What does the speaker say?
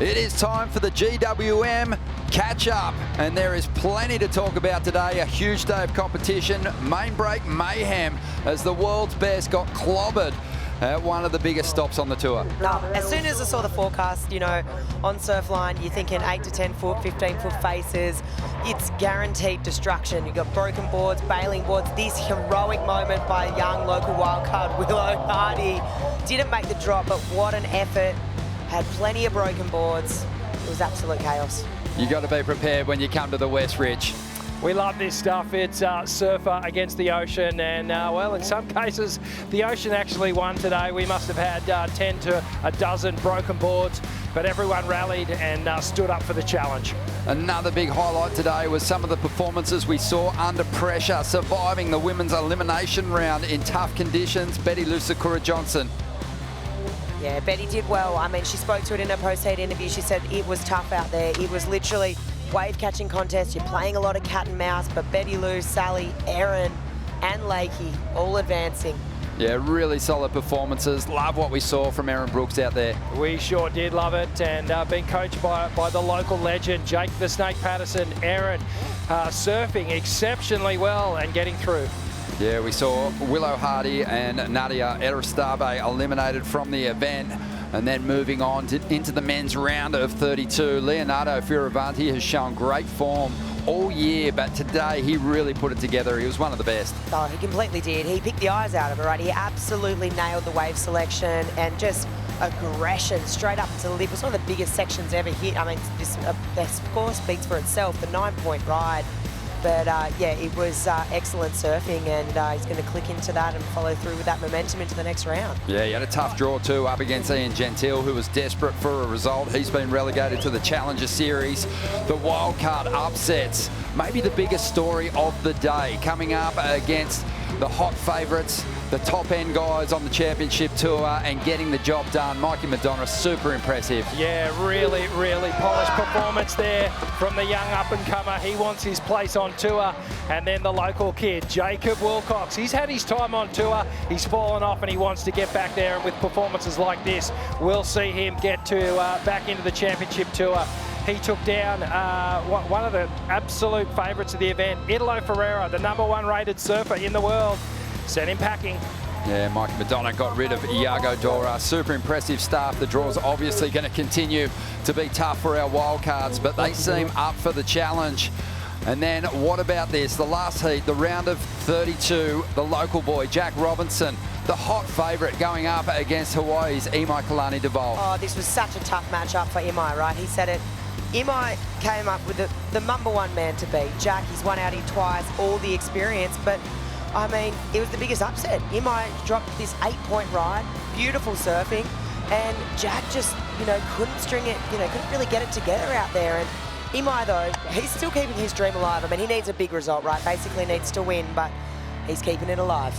It is time for the GWM Catch Up, and there is plenty to talk about today. A huge day of competition, main break mayhem as the world's best got clobbered at one of the biggest stops on the tour. No, as soon as I saw the forecast, you know, on Surfline, you're thinking 8 to 10 foot, 15 foot faces. It's guaranteed destruction. You've got broken boards, bailing boards. This heroic moment by young local wildcard Willow Hardy. Didn't make the drop, but what an effort. Had plenty of broken boards. It was absolute chaos. You got to be prepared when you come to the West, Rich. We love this stuff. It's surfer against the ocean, and well, in some cases, the ocean actually won today. We must have had 10 to a dozen broken boards, but everyone rallied and stood up for the challenge. Another big highlight today was some of the performances we saw under pressure, surviving the women's elimination round in tough conditions. Bettylou, Sakura Johnson. Yeah, Betty did well. I mean, she spoke to it in her post-heat interview. She said it was tough out there. It was literally wave catching contest. You're playing a lot of cat and mouse, but Bettylou, Sally, Erin and Lakey all advancing. Yeah, really solid performances. Love what we saw from Erin Brooks out there. We sure did love it, and being coached by the local legend, Jake the Snake Patterson. Erin surfing exceptionally well and getting through. Yeah, we saw Willow Hardy and Nadia Eristabe eliminated from the event, and then moving on into the men's round of 32. Leo Fioravanti has shown great form all year, but today he really put it together. He was one of the best. Oh, he completely did. He picked the eyes out of it, right? He absolutely nailed the wave selection and just aggression straight up to the lip. It was one of the biggest sections ever hit. I mean, this score speaks for itself, the 9-point ride. But yeah, it was excellent surfing, and he's going to click into that and follow through with that momentum into the next round. Yeah, he had a tough draw too up against Ian Gentile, who was desperate for a result. He's been relegated to the Challenger Series. The wildcard upsets, maybe the biggest story of the day, coming up against the hot favourites, the top-end guys on the championship tour, and getting the job done. Mikey Madonna, super impressive. Yeah, really, really polished performance there from the young up-and-comer. He wants his place on tour. And then the local kid, Jacob Wilcox. He's had his time on tour. He's fallen off and he wants to get back there. And with performances like this, we'll see him get to back into the championship tour. He took down one of the absolute favourites of the event, Leo Fioravanti, the #1 rated surfer in the world. Sent him packing. Yeah, Mike Madonna got rid of Iago Dora. Super impressive stuff. The draw's obviously going to continue to be tough for our wildcards, but they seem up for the challenge. And then what about this? The last heat, the round of 32, the local boy, Jack Robinson, the hot favourite, going up against Hawaii's Imai Kalani-Deval. Oh, this was such a tough matchup for Imai, right? He said it. Imai came up with the #1 man to beat. Jack, he's won out here twice, all the experience, but I mean, it was the biggest upset. Imai dropped this 8-point ride, beautiful surfing, and Jack just, you know, couldn't string it, you know, couldn't really get it together out there. And Imai, though, he's still keeping his dream alive. I mean, he needs a big result, right? Basically needs to win, but he's keeping it alive.